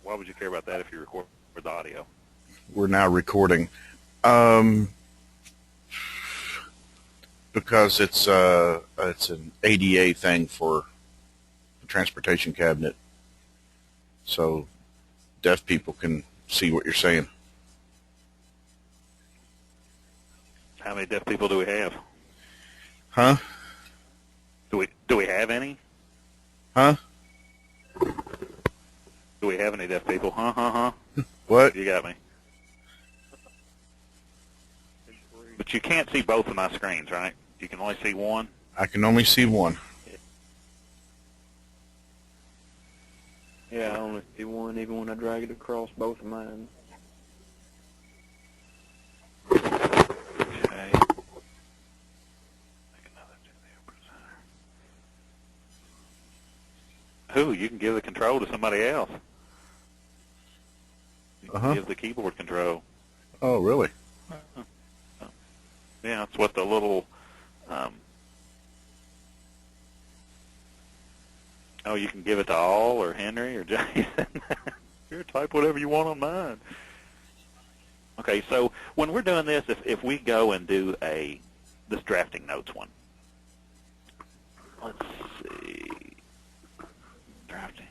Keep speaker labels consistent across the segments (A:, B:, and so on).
A: Why would you care about that if you record the audio?
B: We're now recording. Because it's an ADA thing for the transportation cabinet, so deaf people can see what you're saying.
A: How many deaf people do we have?
B: Huh?
A: Do we have any?
B: Huh?
A: Do we have any deaf people? Huh?
B: What?
A: You got me. But you can't see both of my screens, right? You can only see one?
B: I can only see one.
C: Yeah, I only see one, even when I drag it across both of mine.
A: Okay. Who? You can give the control to somebody else. You can give the keyboard control.
B: Oh, really?
A: Yeah, that's what the little, you can give it to all or Henry or Jason. Here, type whatever you want on mine. Okay, so when we're doing this, if we go and do this drafting notes one, let's see, drafting.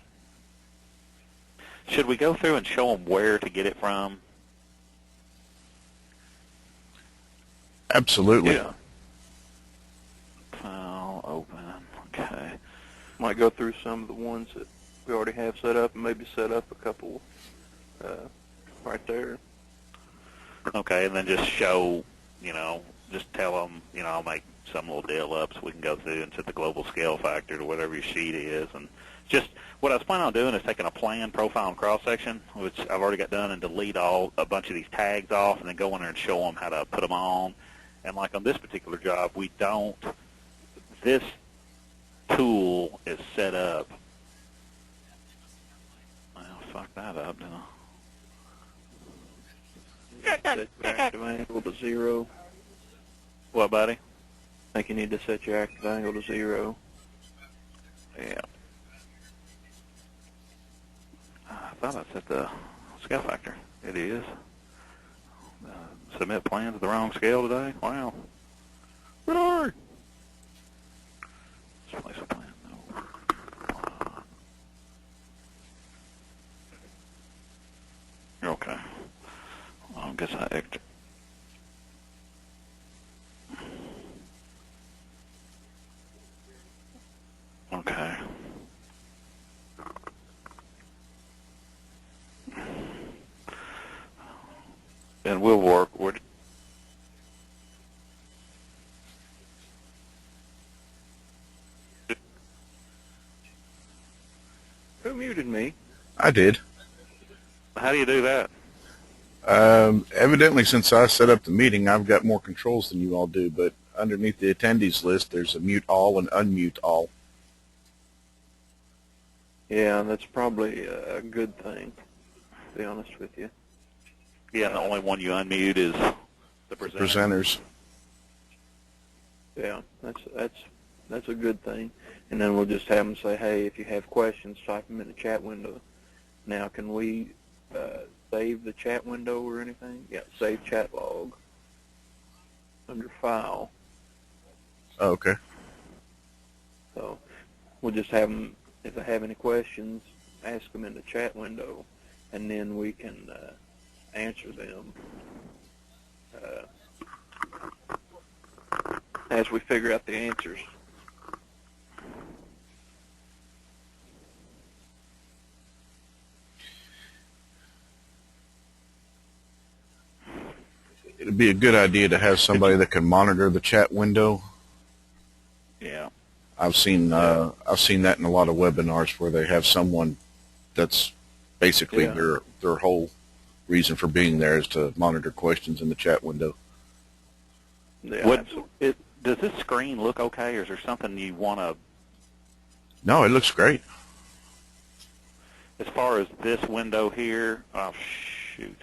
A: Should we go through and show them where to get it from?
B: Absolutely.
C: Yeah.
A: File, open, okay.
C: Might go through some of the ones that we already have set up and maybe set up a couple right there.
A: Okay, and then just show, just tell them, I'll make some little deal up so we can go through and set the global scale factor to whatever your sheet is. And just what I was planning on doing is taking a plan, profile, and cross-section, which I've already got done, and delete a bunch of these tags off and then go in there and show them how to put them on. And like on this particular job, this tool is set up. Well, fuck that up, didn't I?
C: Set your active angle to 0.
A: What, buddy?
C: I think you need to set your active angle to 0.
A: Yeah. I thought I set the scale factor. It is. Submit plans at the wrong scale today? Wow. Really? Let's place a plan. No. Okay. I guess I extra. Okay. And we'll work.
C: Who muted me?
B: I did.
A: How do you do that?
B: Evidently, since I set up the meeting, I've got more controls than you all do, but underneath the attendees list, there's a mute all and unmute all.
C: Yeah, that's probably a good thing, to be honest with you.
A: Yeah, the only one you unmute is the presenter.
B: Presenters.
C: Yeah, that's a good thing. And then we'll just have them say, hey, if you have questions, type them in the chat window. Now, can we save the chat window or anything? Yeah, save chat log under file.
B: Oh, okay.
C: So we'll just have them, if they have any questions, ask them in the chat window, and then we can answer them as we figure out the answers.
B: It'd be a good idea to have somebody that can monitor the chat window.
A: Yeah.
B: I've seen that in a lot of webinars where they have someone that's basically their whole reason for being there is to monitor questions in the chat window.
C: Yeah,
A: does this screen look okay, or is there something you want to?
B: No, it looks great.
A: As far as this window here, oh shoot.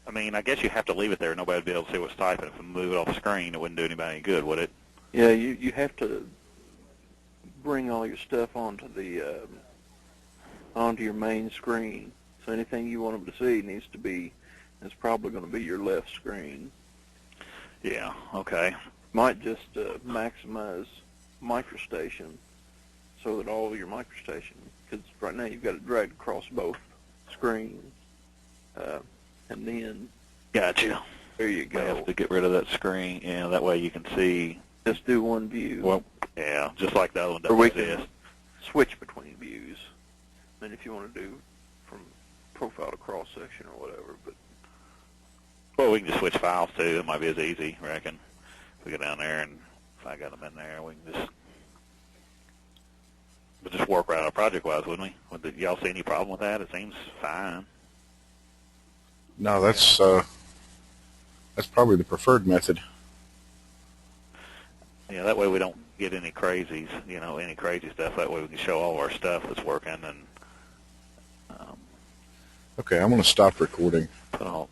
A: I mean, I guess you have to leave it there. Nobody would be able to see what's typing. If we move it off the screen, it wouldn't do anybody any good, would it?
C: Yeah, you have to bring all your stuff onto the onto your main screen. So anything you want them to see needs to be, it's probably going to be your left screen.
A: Yeah, okay.
C: Might just maximize MicroStation so that all of your MicroStation, because right now you've got it dragged across both screens, and then
A: Gotcha.
C: there you
A: You
C: go.
A: have to get rid of that screen. Yeah, that way you can see.
C: Just do one view.
A: Well, yeah, just like the other one
C: Or we
A: does
C: can
A: exist.
C: switch between views. And if you want to do from profile to cross section or whatever, but
A: Well, we can just switch files too. It might be as easy, I reckon. If we go down there and if I got them in there, we can just. We'll just work right out project-wise, wouldn't we? Y'all see any problem with that? It seems fine.
B: No, that's probably the preferred method.
A: Yeah, that way we don't get any crazies, any crazy stuff. That way we can show all our stuff that's working and
B: Okay, I'm going to stop recording.
A: put all.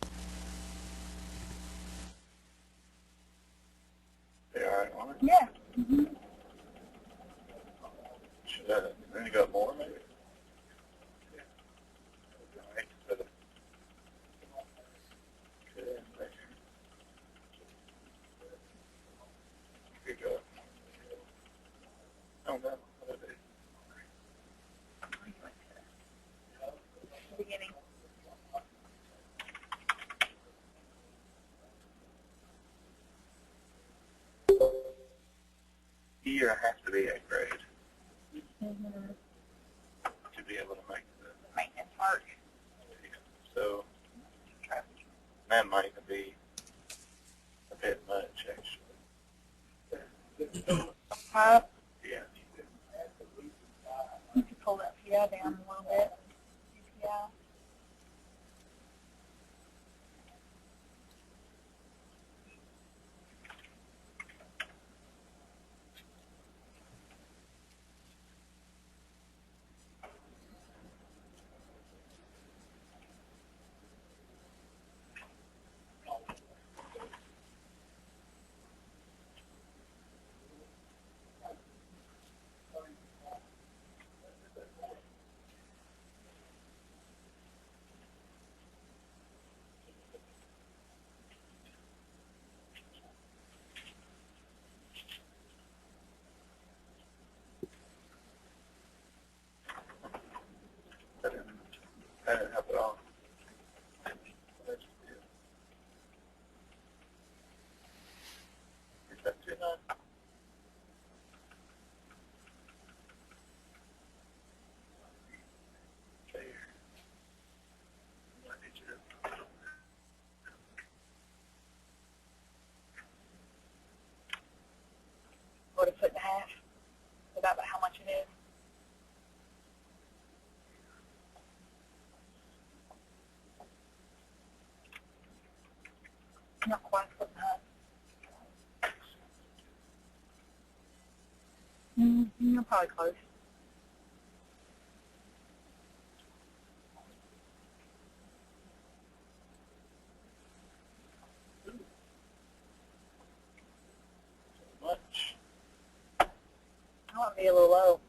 B: Yeah, all right, on it?
D: Yeah.
B: Should I, then you got more, maybe?
D: Beginning.
B: Year has to be 8th grade
D: Mm-hmm.
B: to be able to make the
D: Maintenance part.
B: so that might be a bit much actually. Yeah.
D: You can pull that PI down a little bit. Yeah.
B: That didn't help at all. Is that too much?
D: What, a foot and a half? Is that about how much it is? Not quite a foot and a half. You're probably close.
B: Much.
D: I want to be a little low.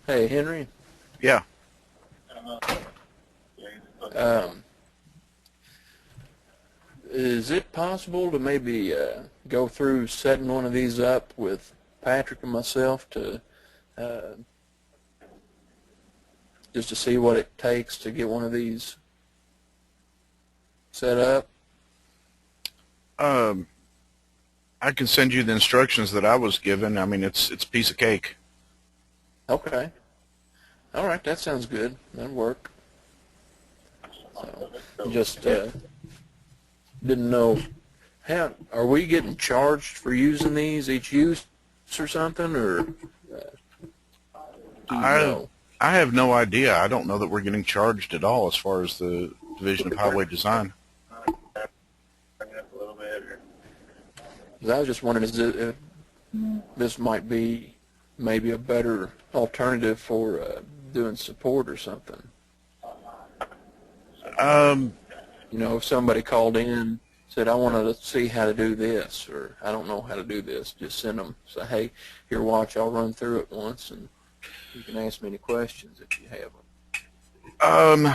C: hey, Henry,
B: Yeah.
C: is it possible to maybe go through setting one of these up with Patrick and myself to just to see what it takes to get one of these set up?
B: I can send you the instructions that I was given. I mean, it's a piece of cake.
C: Okay. All right, that sounds good. That'll work. So, just didn't know, how are we getting charged for using these each use or something, or?
E: Do you know?
B: I have no idea. I don't know that we're getting charged at all as far as the Division of Highway Design.
E: 'Cause I was just wondering if this might be maybe a better alternative for doing support or something. You know, if somebody called in, said, I want to see how to do this, or I don't know how to do this, just send them, say, hey, here, watch, I'll run through it once, and you can ask me any questions if you have them.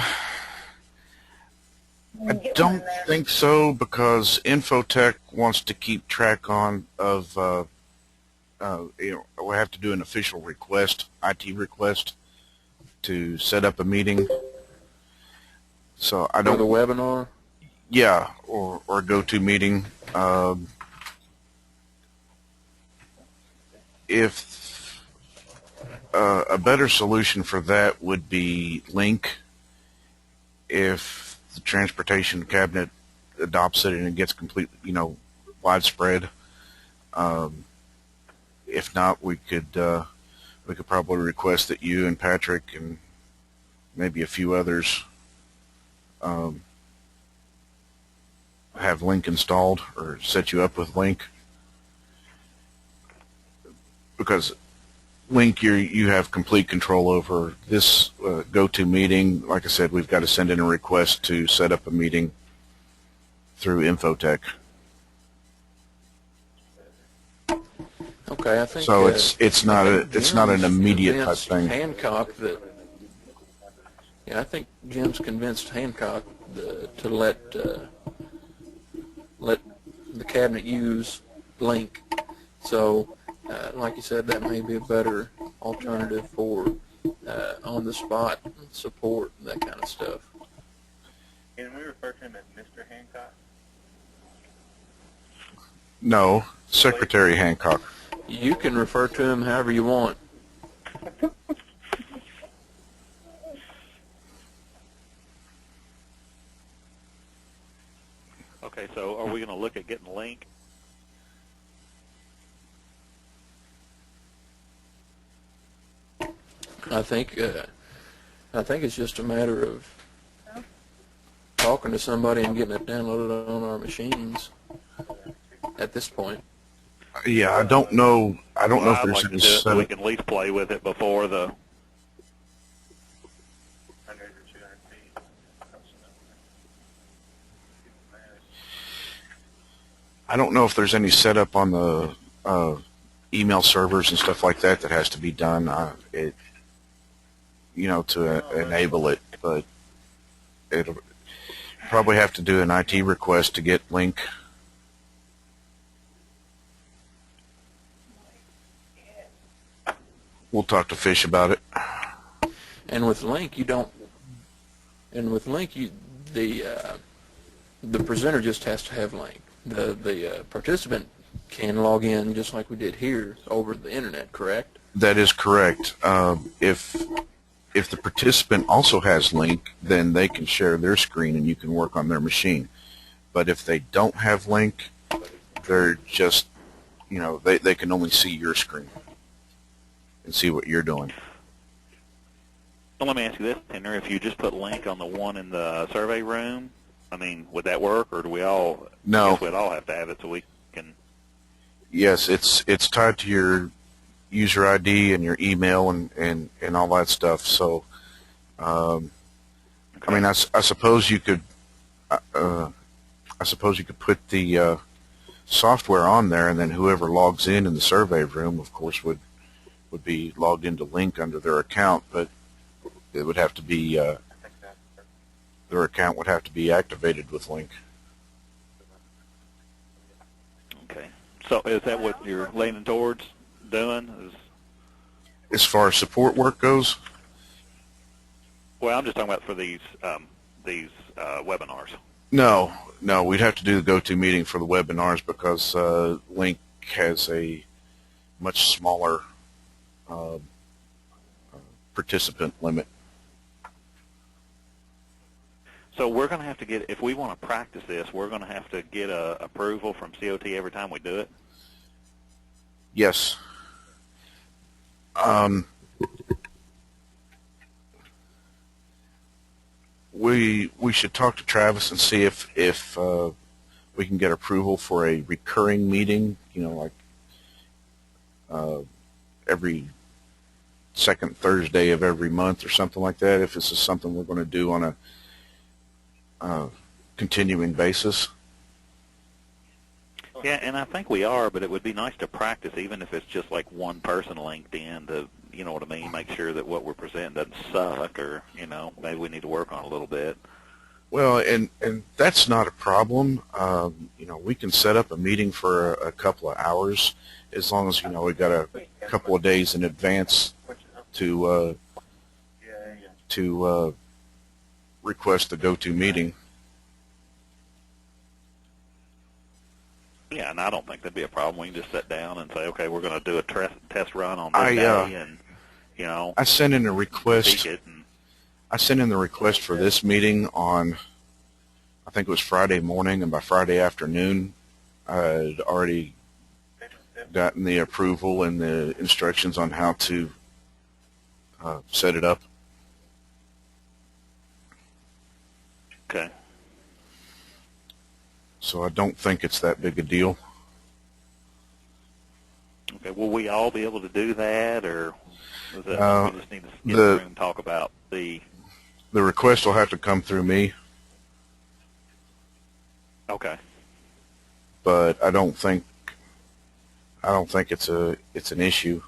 B: I don't think so, because Infotech wants to keep track of, we have to do an official request, IT request, to set up a meeting. So I don't.
E: For the webinar?
B: Yeah, or go-to meeting. If a better solution for that would be Link, if the transportation cabinet adopts it and it gets completely, widespread. If not, we could probably request that you and Patrick and maybe a few others have Link installed or set you up with Link, because Link, you have complete control over this go-to meeting. Like I said, we've got to send in a request to set up a meeting through Infotech.
E: Okay, I think
B: so. It's not an immediate type thing.
E: Hancock that. Yeah, I think Jim's convinced Hancock to let the cabinet use Link. So, like you said, that may be a better alternative for on-the-spot support and that kind of stuff.
F: Can we refer to him as Mr. Hancock?
B: No, Secretary Hancock.
E: You can refer to him however you want.
A: Okay, so are we going to look at getting Link?
E: I think it's just a matter of talking to somebody and getting it downloaded on our machines at this point.
B: Yeah, I don't know. I don't know if there's any
A: so we can at least play with it before the.
F: 100 or 200 feet.
B: I don't know if there's any setup on the email servers and stuff like that has to be done. To enable it, but it'll probably have to do an IT request to get Link. We'll talk to Fish about it.
E: And with Link, the presenter just has to have Link. The participant can log in just like we did here over the internet, correct?
B: That is correct. If the participant also has Link, then they can share their screen and you can work on their machine. But if they don't have Link, they're just, they can only see your screen and see what you're doing.
A: Well, let me ask you this, Henry. If you just put Link on the one in the survey room, would that work, or do we all?
B: No.
A: I guess we'd all have to have it so we can.
B: Yes, it's tied to your user ID and your email and all that stuff. So, okay. I suppose you could. I suppose you could put the software on there, and then whoever logs in the survey room, of course, would be logged into Link under their account, but it would have to be their account would have to be activated with Link.
A: Okay. So is that what you're leaning towards doing?
B: As far as support work goes?
A: Well, I'm just talking about for these webinars.
B: No, we'd have to do the go-to meeting for the webinars because Link has a much smaller participant limit.
A: So we're going to have to get, if we want to practice this, we're going to have to get approval from COT every time we do it?
B: Yes. we should talk to Travis and see if we can get approval for a recurring meeting. You know, like every second Thursday of every month or something like that. If this is something we're going to do on a continuing basis.
A: Yeah, and I think we are, but it would be nice to practice, even if it's just like one person linked in to, you know what I mean, make sure that what we're presenting doesn't suck, or, you know, maybe we need to work on it a little bit.
B: Well, and that's not a problem. You know, we can set up a meeting for a couple of hours, as long as, you know, we got a couple of days in advance to request the go-to meeting.
A: Yeah, and I don't think that'd be a problem. We can just sit down and say, okay, we're going to do a test run on this day, and, you know,
B: I sent in a request.
A: tweak it. And,
B: I sent in the request for this meeting on, I think it was Friday morning, and by Friday afternoon, I had already gotten the approval and the instructions on how to set it up.
A: okay.
B: So I don't think it's that big a deal.
A: Okay, will we all be able to do that, or is that we just need to get in
B: the-
A: the room and talk about the...
B: The request will have to come through me,
A: Okay.
B: but I don't think it's an issue.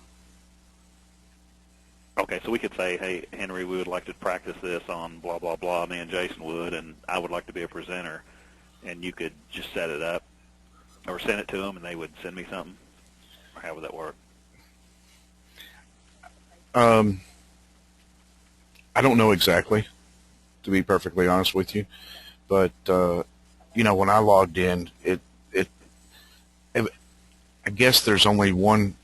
A: Okay, so we could say, hey, Henry, we would like to practice this on blah, blah, blah, me and Jason would, and I would like to be a presenter, and you could just set it up or send it to them, and they would send me something? Or how would that work?
B: I don't know exactly, to be perfectly honest with you, but you know, when I logged in, I guess there's only one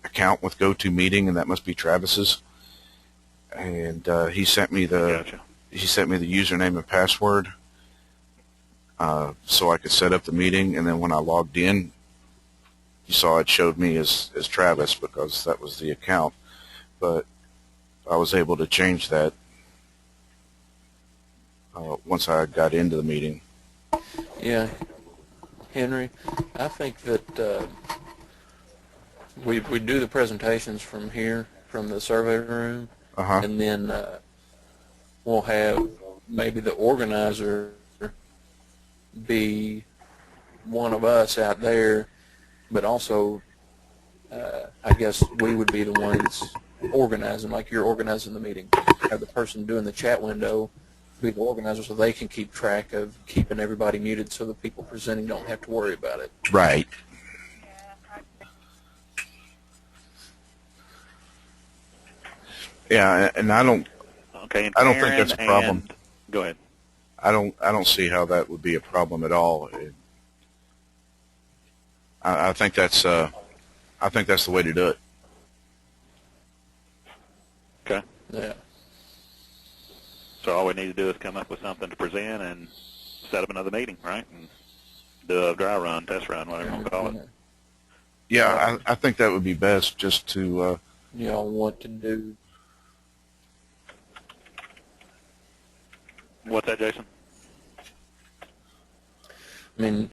B: account with GoToMeeting, and that must be Travis's. And he sent me the
A: Gotcha.
B: username and password, so I could set up the meeting. And then when I logged in, you saw it showed me as Travis, because that was the account. But I was able to change that once I got into the meeting.
E: Yeah, Henry, I think that we do the presentations from here, from the survey room,
B: Uh-huh.
E: and then we'll have maybe the organizer be one of us out there, but also I guess we would be the ones organizing, like you're organizing the meeting. Have the person doing the chat window be the organizer, so they can keep track of keeping everybody muted, so the people presenting don't have to worry about it.
B: Right. Yeah, and I don't
A: Okay, and
B: I don't think
A: Karen
B: that's a problem.
A: and- Go ahead.
B: I don't see how that would be a problem at all. I think that's the way to do it.
A: Okay.
E: Yeah.
A: So all we need to do is come up with something to present and set up another meeting, right? And do a dry run, test run, whatever you want to call it.
B: Yeah, I think that would be best, just to
E: Y'all want to do?
A: What's that, Jason?
E: I mean,